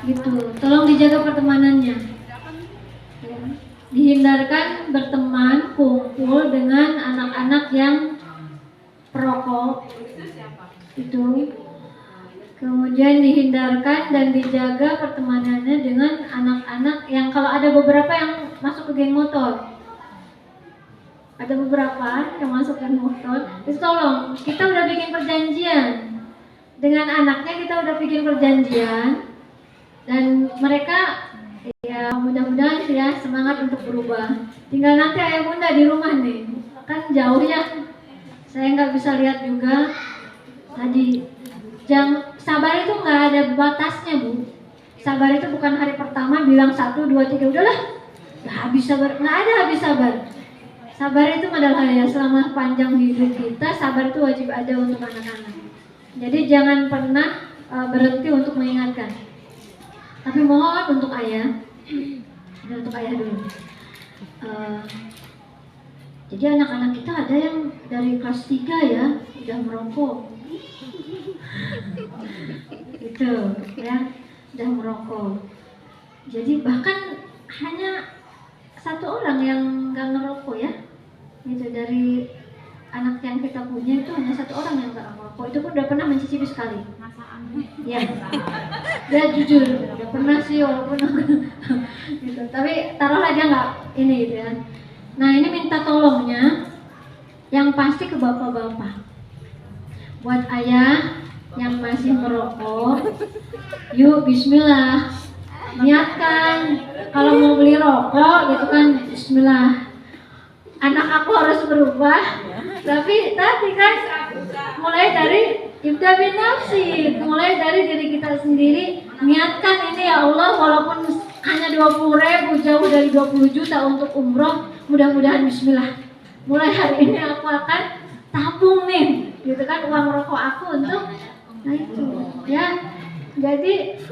gitu. Tolong dijaga pertemanannya. Ya. Dihindarkan berteman, kumpul dengan anak-anak yang perokok. Itu. Kemudian dihindarkan dan dijaga pertemanannya dengan anak-anak yang kalau ada beberapa yang masuk ke geng motor. Ada beberapa yang masuk geng motor. Terus tolong, kita udah bikin perjanjian. Dengan anaknya kita udah bikin perjanjian. Dan mereka ya mudah-mudahan sih ya semangat untuk berubah. Tinggal nanti ayah bunda di rumah nih, kan jauh ya, saya nggak bisa lihat juga. Tadi sabar itu nggak ada batasnya bu. Sabar itu bukan hari pertama bilang 1, 2, 3 udahlah, nggak habis sabar, nggak ada habis sabar. Sabar itu adalah ya selama panjang hidup kita, sabar itu wajib ada untuk anak-anak. Jadi jangan pernah berhenti untuk mengingatkan. Tapi mohon untuk ayah, untuk ayah dulu. Jadi anak-anak kita ada yang dari kelas 3 ya, udah merokok. Gitu ya, udah merokok. Jadi bahkan hanya 1 orang yang nggak ngerokok ya. Gitu, dari anak yang kita punya itu hanya 1 orang yang nggak ngerokok. Itu pun udah pernah mencicipi sekali. Ya, dia jujur, udah pernah sih walaupun gitu. Tapi taruhlah dia nggak ini gitu ya. Nah ini minta tolongnya, yang pasti ke bapak-bapak. Buat ayah yang masih merokok, yuk Bismillah, niatkan kalau mau beli rokok gitu kan, Bismillah. Anak aku harus berubah, tapi tadi kan mulai dari ibda bin nafsi, mulai dari diri kita sendiri. Niatkan ini ya Allah, walaupun hanya 20.000 jauh dari 20 juta untuk umroh, mudah-mudahan Bismillah. Mulai hari ini aku akan tabung nih, gitu kan, uang rokok aku untuk itu ya. Jadi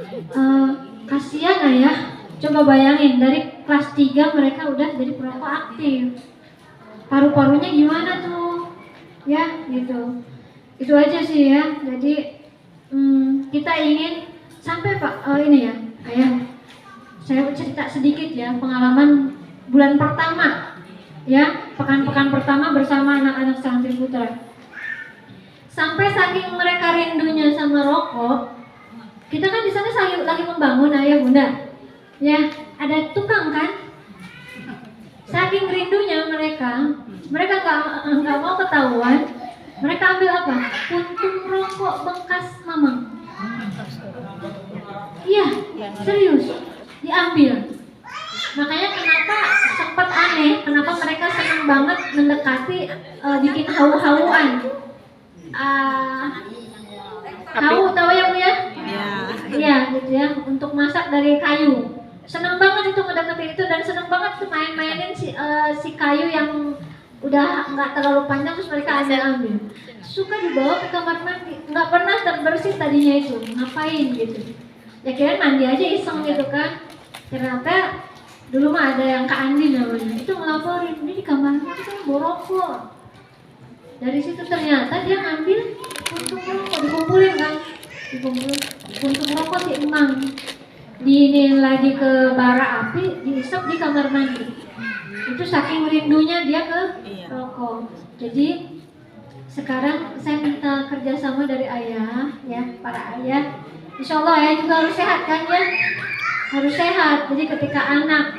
kasihan ayah. Coba bayangin dari kelas 3 mereka udah jadi perokok aktif. Paru-parunya gimana tuh? Ya, gitu. Itu aja sih ya. Jadi kita ingin sampai Pak ini ya, ayah. Saya cerita sedikit ya pengalaman bulan pertama, ya pekan-pekan pertama bersama anak-anak santri putra. Sampai saking mereka rindunya sama rokok, kita kan di sana lagi membangun ayah bunda, ya ada tukang kan. Saking rindunya mereka nggak mau ketahuan. Mereka ambil apa? Puntung rokok bekas mamang. Iya, serius diambil. Makanya kenapa sempat aneh, kenapa mereka senang banget mendekati bikin hawu-hawuan. Hawu tahu ya bu ya? Iya gitu ya, untuk masak dari kayu. Senang banget itu mendekati itu, dan senang banget tuh main-mainin si kayu yang udah nggak terlalu panjang terus mereka ambil. Suka dibawa ke kamar mandi, nggak pernah terbersih tadinya itu, ngapain gitu. Ya kira mandi aja iseng gitu kan. Ternyata dulu mah ada yang Kak Andi namanya, itu ngelaporin, ini di kamar mandi kan borokok. Dari situ ternyata dia ngambil puntung rokok, dikumpulin kan, puntung rokok si emang, diinin lagi ke bara api, diisap di kamar mandi. Itu saking rindunya dia ke rokok. Jadi sekarang saya minta kerjasama dari ayah, ya para ayah. Insya Allah ayah juga harus sehat kan ya, harus sehat. Jadi ketika anak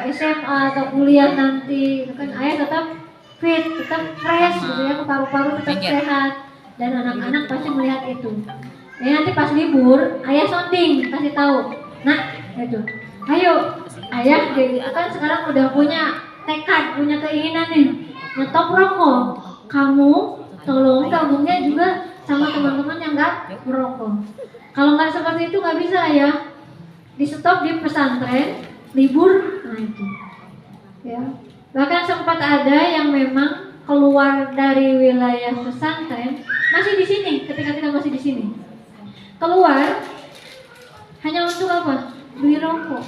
SMA atau kuliah nanti, kan ayah tetap fit, tetap fresh gitu ya, paru-paru tetap sehat, dan anak-anak pasti melihat itu. Ya nanti pas libur, ayah sounding kasih tahu, nah itu, ayo ayah kan sekarang udah punya tekad, punya keinginan nih, nyetop rokok. Kamu tolong gabungnya juga sama teman-teman yang nggak merokok. Kalau nggak seperti itu nggak bisa ya, di stop di pesantren, libur, nah itu, ya. Bahkan sempat ada yang memang keluar dari wilayah pesantren, masih di sini, ketika kita masih di sini, keluar hanya untuk apa? Beli rokok,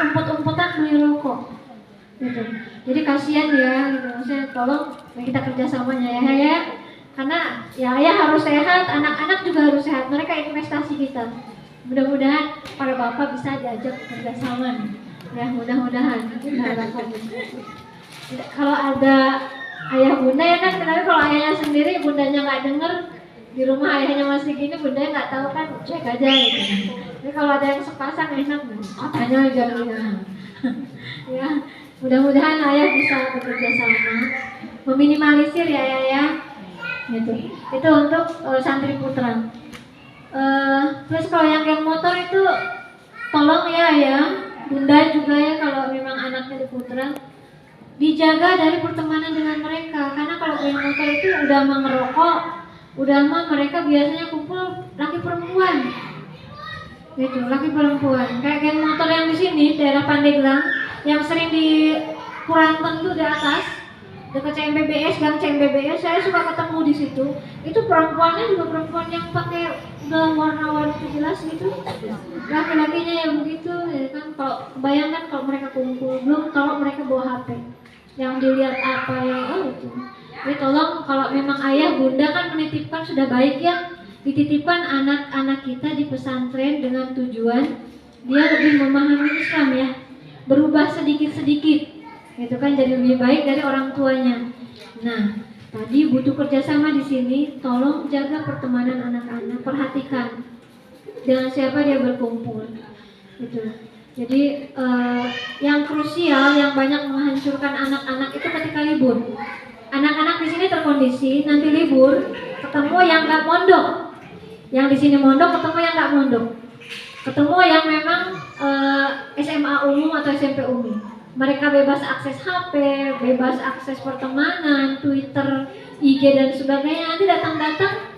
umpet-umpetan beli rokok, gitu. Jadi kasihan ya, gitu. Saya tolong kita kerjasamanya ya, karena ya ayah harus sehat, anak-anak juga harus sehat, mereka investasi kita. Mudah-mudahan para bapak bisa diajak kerjasama nih. Ya mudah-mudahan kalau ada ayah bunda ya kan, tapi kalau ayahnya sendiri bundanya nggak denger, di rumah ayahnya masih gini, bundanya nggak tahu kan, cek aja gitu. Tapi kalau ada yang sepasang enak, katanya jangan ya. Mudah-mudahan ayah bisa bekerja sama, meminimalisir ya ayah ya. Gitu. Itu untuk santri putra. Terus kalau yang geng motor itu tolong ya bunda juga ya, kalau memang anaknya di putra dijaga dari pertemanan dengan mereka, karena kalau geng motor itu udah mah ngerokok, udah mah mereka biasanya kumpul laki perempuan gitu, laki perempuan kayak geng motor yang di sini daerah Pandeglang yang sering di Puranten tuh di atas dekat CMBBS, gang CMBBS, saya suka ketemu di situ. Itu perempuannya juga perempuan yang pakai udah warna-warni jelas gitu, laki-lakinya yang begitu ya kan. Kalau bayangkan kalau mereka kumpul, belum kalau mereka bawa HP yang dilihat apa yang itu. Jadi tolong kalau memang ayah bunda kan menitipkan, sudah baik ya dititipkan anak-anak kita di pesantren dengan tujuan dia lebih memahami Islam ya, berubah sedikit-sedikit itu kan, jadi lebih baik dari orang tuanya. Nah, tadi butuh kerjasama di sini. Tolong jaga pertemanan anak-anak, perhatikan dengan siapa dia berkumpul. Gitu. Jadi yang krusial, yang banyak menghancurkan anak-anak itu ketika libur. Anak-anak di sini terkondisi, nanti libur ketemu yang nggak mondok, yang di sini mondok ketemu yang nggak mondok, ketemu yang memang SMA umum atau SMP umum. Mereka bebas akses HP, bebas akses pertemanan, Twitter, IG dan sebagainya. Nanti datang-datang,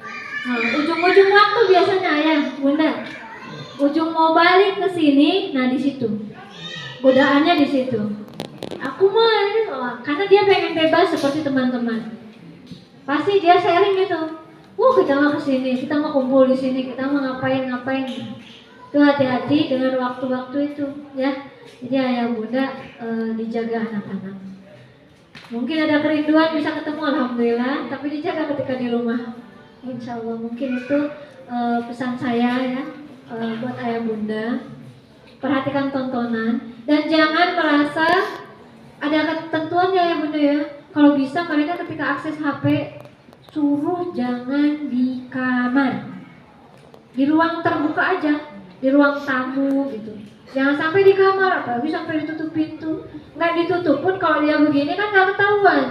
ujung-ujung waktu biasanya ya, bunda, ujung mau balik ke sini, nah di situ, godaannya di situ. Aku mah ini loh, karena dia pengen bebas seperti teman-teman. Pasti dia sharing gitu. Kita mau ke sini, kita mau kumpul di sini, kita mau ngapain. Tuh hati-hati dengan waktu-waktu itu ya. Jadi ayah bunda dijaga anak-anak. Mungkin ada kerinduan bisa ketemu, alhamdulillah, tapi dijaga ketika di rumah. Insya Allah. Mungkin itu pesan saya ya buat ayah bunda. Perhatikan tontonan dan jangan merasa ada ketentuannya ya bunda ya. Kalau bisa mereka ketika akses HP suruh jangan di kamar, di ruang terbuka aja, di ruang tamu gitu. Jangan sampai di kamar, apalagi sampai ditutup pintu. Nggak ditutup pun kalau dia begini kan nggak ketahuan.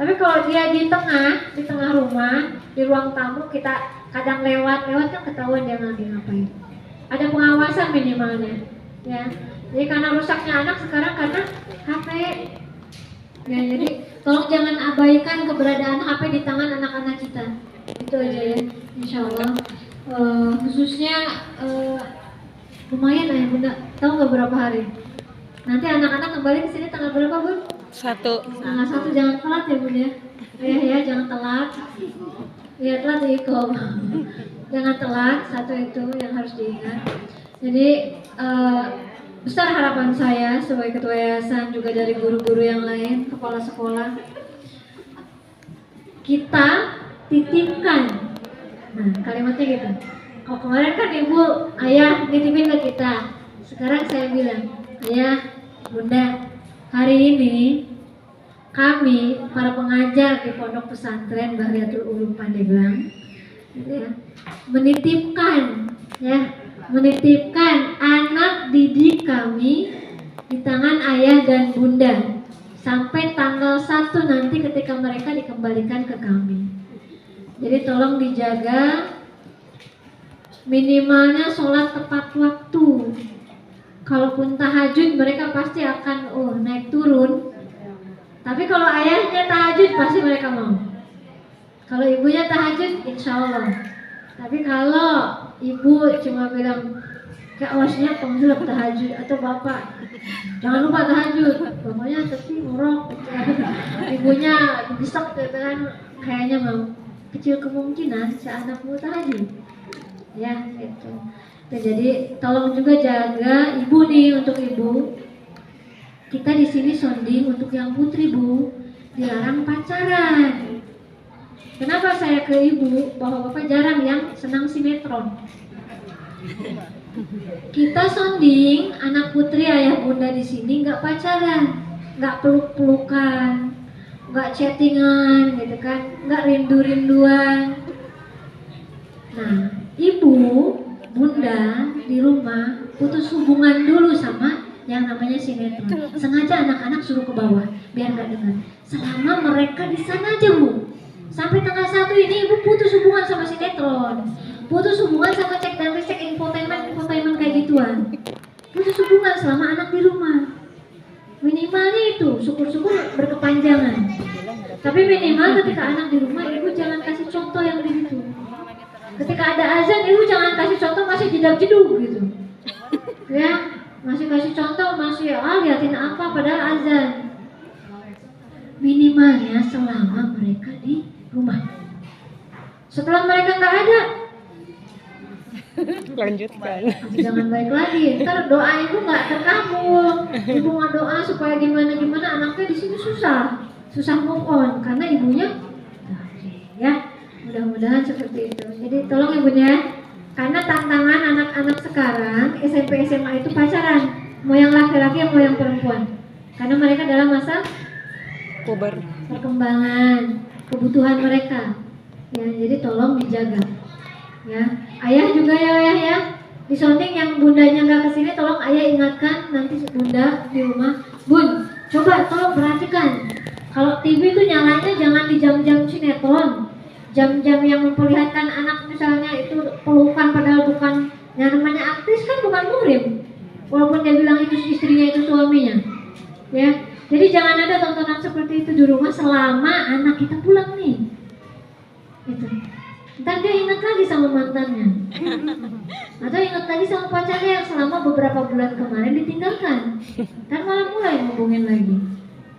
Tapi kalau dia di tengah rumah, di ruang tamu, kita kadang lewat kan ketahuan dia lagi ngapain. Ada pengawasan minimalnya, ya. Jadi karena rusaknya anak sekarang karena HP. Ya, jadi tolong jangan abaikan keberadaan HP di tangan anak-anak kita. Itu aja ya, insya Allah. Khususnya lumayan ya bunda, tahu nggak berapa hari? Nanti anak-anak kembali ke sini tanggal berapa bun? 1. Tanggal 1, jangan telat ya bun ya. Ya jangan telat. Ya telat ikom. Jangan telat, satu itu yang harus diingat. Jadi besar harapan saya sebagai ketua yayasan, juga dari guru-guru yang lain, kepala sekolah, kita titipkan. Nah kalimatnya gitu. Kalau kemarin kan ibu, ayah nitipin ke kita. Sekarang saya bilang, ayah, bunda, hari ini kami para pengajar di Pondok Pesantren Bahriyatul Ulum Pandeglang ya, menitipkan anak didik kami di tangan ayah dan bunda sampai tanggal 1 nanti ketika mereka dikembalikan ke kami. Jadi tolong dijaga. Minimalnya sholat tepat waktu. Kalaupun tahajud mereka pasti akan naik turun. Tapi kalau ayahnya tahajud pasti mereka mau. Kalau ibunya tahajud insya Allah. Tapi kalau ibu cuma bilang kayak awasnya penghulap tahajud, atau bapak jangan lupa tahajud, bapaknya tapi ngorok, ibunya didesak dengan kayaknya mau, kecil kemungkinan si anakmu tahajud. Ya gitu. Jadi tolong juga jaga ibu nih, untuk ibu. Kita di sini sounding untuk yang putri bu, dilarang pacaran. Kenapa saya ke ibu? Bahwa bapak jarang yang senang sinetron. Kita sonding anak putri ayah bunda di sini nggak pacaran, nggak peluk-pelukan, nggak chattingan gitu kan, nggak rindu-rinduan. Nah, ibu, bunda di rumah putus hubungan dulu sama yang namanya sinetron. Sengaja anak-anak suruh ke bawah biar nggak dengar. Selama mereka di sana aja bu. Sampai tanggal 1 ini ibu putus hubungan sama sinetron. Putus hubungan sama cek dan cek infotainment kayak gituan. Putus hubungan selama anak di rumah. Minimalnya itu, syukur-syukur berkepanjangan. Tapi minimal ketika anak di rumah, ibu jangan kasih contoh yang begitu. Ketika ada azan, ibu jangan kasih contoh masih jedak-jeduk gitu. Ya, masih kasih contoh, masih liatin apa padahal azan. Minimalnya selama mereka di rumah. Setelah mereka nggak ada, lanjutkan. jangan baik lagi. Ntar doa ibu nggak terkabul. Ibu nggak doa supaya gimana anaknya di sini susah move on karena ibunya. Ya, mudah-mudahan seperti itu. Jadi tolong ibunya, karena tantangan anak-anak sekarang SMP SMA itu pacaran, mau yang laki-laki mau yang perempuan. Karena mereka dalam masa Puber. perkembangan kebutuhan mereka. Ya, jadi tolong dijaga. Ya, ayah juga ya ayah ya. Di sounding yang bundanya nggak kesini, tolong ayah ingatkan nanti bunda di rumah. Bun, coba tolong perhatikan. Kalau TV itu nyalanya jangan di jam-jam sinetron, jam-jam yang memperlihatkan anak misalnya itu pelukan padahal bukan. Yang namanya artis kan bukan murim. Walaupun dia bilang itu istrinya itu suaminya. Ya, jadi jangan ada tontonan seperti itu di rumah selama anak kita pulang nih. Itu. Ntar dia ingat lagi sama mantannya, atau ingat lagi sama pacarnya yang selama beberapa bulan kemarin ditinggalkan, kan malah mulai ngomongin lagi.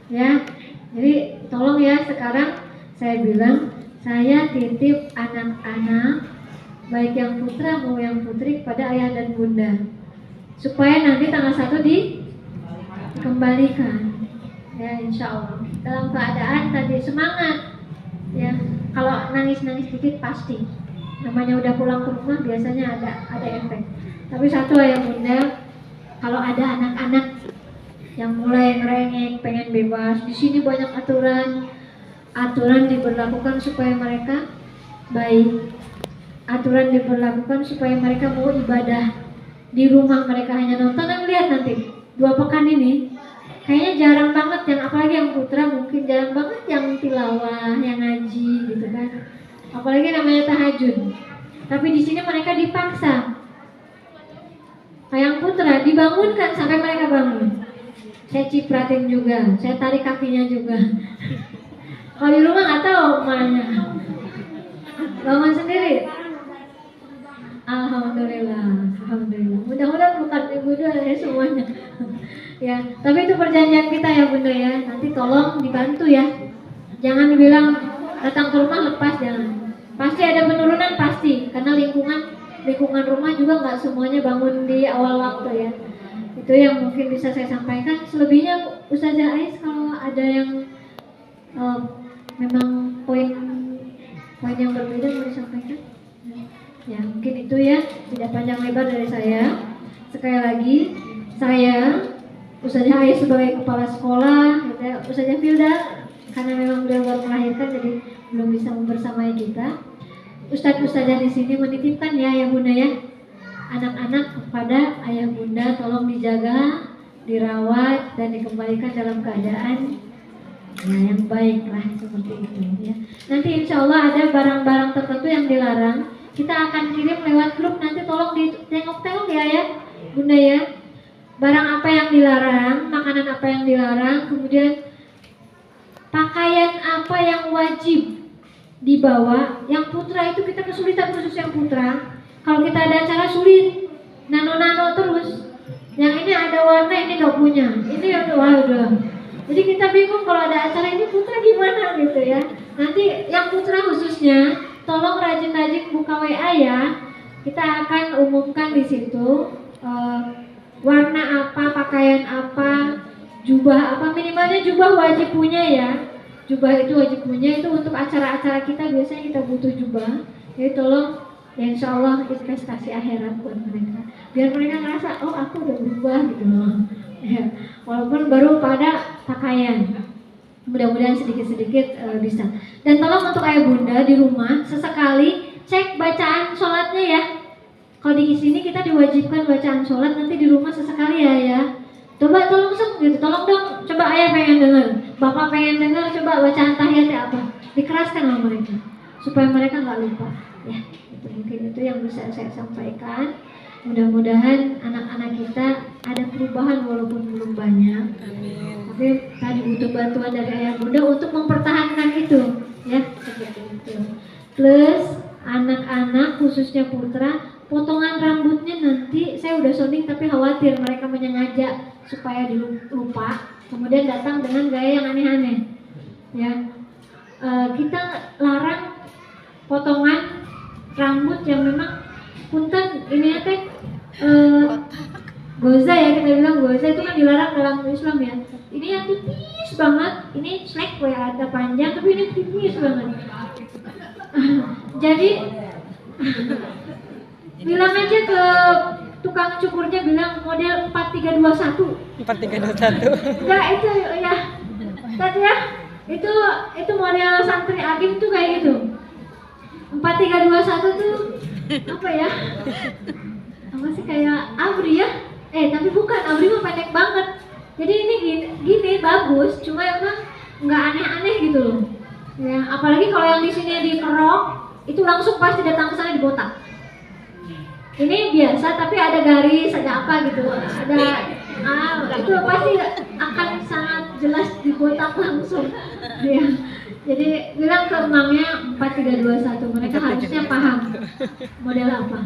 Ya, jadi tolong ya, sekarang saya bilang saya titip anak-anak baik yang putra maupun yang putri kepada ayah dan bunda, supaya nanti tanggal 1 dikembalikan. Ya, insya Allah dalam keadaan tadi semangat. Ya, kalau nangis-nangis dikit pasti, namanya udah pulang ke rumah biasanya ada efek. Tapi satu ayah bunda, kalau ada anak-anak yang mulai ngerengek, pengen bebas, di sini banyak aturan diberlakukan supaya mereka baik, aturan diberlakukan supaya mereka mau ibadah. Di rumah mereka hanya nonton dan lihat. Nanti 2 pekan ini kayaknya jarang banget yang, apalagi yang putra mungkin jarang banget yang tilawah, yang ngaji gitu kan. Apalagi namanya tahajud. Tapi di sini mereka dipaksa. Yang putra dibangunkan sampai mereka bangun. Saya cipratin juga, saya tarik kakinya juga. Kalau di rumah nggak tahu emaknya. Bangun sendiri. Alhamdulillah, alhamdulillah. Mudah-mudahan bukan ibu doa ya semuanya. Ya, tapi itu perjanjian kita ya bunda ya. Nanti tolong dibantu ya. Jangan bilang datang ke rumah lepas, jangan. Pasti ada penurunan pasti, karena lingkungan rumah juga nggak semuanya bangun di awal waktu ya. Itu yang mungkin bisa saya sampaikan. Selebihnya Ustazah Ais kalau ada yang memang poin yang berbeda mau disampaikan. Ya mungkin itu ya, tidak panjang lebar dari saya. Sekali lagi saya Ustazah Ais sebagai kepala sekolah, Ustazah Filda karena memang beliau baru melahirkan jadi belum bisa membersamai kita. Ustazah di sini menitipkan ya bunda ya, anak-anak kepada ayah bunda tolong dijaga, dirawat dan dikembalikan dalam keadaan yang baik lah seperti itu ya. Nanti insya Allah ada barang-barang tertentu yang dilarang, kita akan kirim lewat grup, nanti tolong ditengok-tengok ya bunda ya. Barang apa yang dilarang, makanan apa yang dilarang, kemudian pakaian apa yang wajib dibawa. Yang putra itu kita kesulitan, khusus yang putra. Kalau kita ada acara sulit, nano terus. Yang ini ada warna, ini nggak punya. Ini udah. Jadi kita bingung kalau ada acara ini putra gimana gitu ya. Nanti yang putra khususnya, tolong rajin-rajin buka WA ya. Kita akan umumkan di situ. Warna apa, pakaian apa, jubah apa, minimalnya jubah wajib punya ya. Jubah itu wajib punya, itu untuk acara-acara kita biasanya kita butuh jubah. Jadi tolong Ya insya Allah investasi akhirat buat mereka. Biar mereka ngerasa, oh aku udah berubah gitu loh. Ya, walaupun baru pada pakaian. Mudah-mudahan sedikit-sedikit bisa. Dan tolong untuk ayah bunda di rumah sesekali cek bacaan sholatnya ya. Kalau di sini kita diwajibkan bacaan sholat, nanti di rumah sesekali ya. Coba tolong gitu, tolong dong. Coba ayah pengen dengar, bapak pengen dengar. Coba bacaan tahiyatnya apa? Dikeraskan sama mereka supaya mereka nggak lupa. Ya, itu mungkin itu yang bisa saya sampaikan. Mudah-mudahan anak-anak kita ada perubahan walaupun belum banyak. Amin. Tapi tadi butuh bantuan dari ayah bunda untuk mempertahankan itu, ya seperti itu. Plus anak-anak khususnya putra, potongan rambutnya nanti saya udah sounding tapi khawatir mereka menyengaja supaya lupa, kemudian datang dengan gaya yang aneh-aneh. Ya, kita larang potongan rambut yang memang punten ini teh goza ya, kita bilang goza itu kan dilarang dalam Islam ya. Ini yang tipis banget, ini snack ya ada panjang tapi ini tipis banget. Jadi bilang aja ke tukang cukurnya, bilang model 4321. 4321. Enggak itu ya. Tadi ya. Itu model santri Agim tuh kayak gitu. 4321 tuh apa ya? Apa sih, kayak abri ya? Tapi bukan, abri mah pendek banget. Jadi ini gini bagus, cuma emang nggak aneh-aneh gitu loh. Ya, apalagi kalau yang di sini dikerok, itu langsung pasti datang ke sana dibotak. Ini biasa tapi ada garis, ada apa gitu, itu pasti akan sangat jelas dibotak langsung. Ya. Jadi bilang ke emangnya 4321, mereka harusnya paham model apa.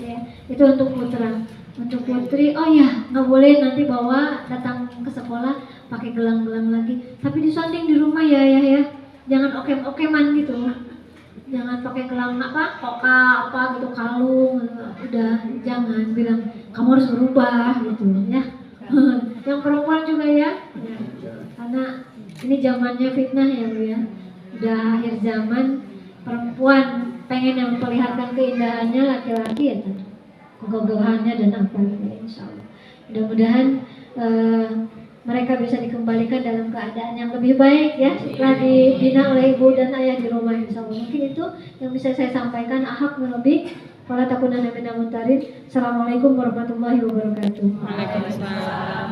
Ya, itu untuk putra. Untuk putri, oh ya nggak boleh nanti bawa datang ke sekolah pakai gelang-gelang lagi. Tapi disonding di rumah ya. Jangan okem-okeman gitu. Jangan pakai gelang koka gitu, kalung, udah jangan, bilang kamu harus berubah gitu ya. Yang perempuan juga ya, karena ini zamannya fitnah ya Bu ya. Udah akhir zaman, perempuan pengen yang memperlihatkan keindahannya, laki-laki ya kegogahannya dan apa gitu, insya Allah. Mudah-mudahan mereka bisa dikembalikan dalam keadaan yang lebih baik ya, setelah dibina oleh ibu dan ayah di rumah, insya Allah. Mungkin itu yang bisa saya sampaikan. Ahak lebih. Wala takunanna minal mumtarin. Assalamualaikum warahmatullahi wabarakatuh. Waalaikumsalam.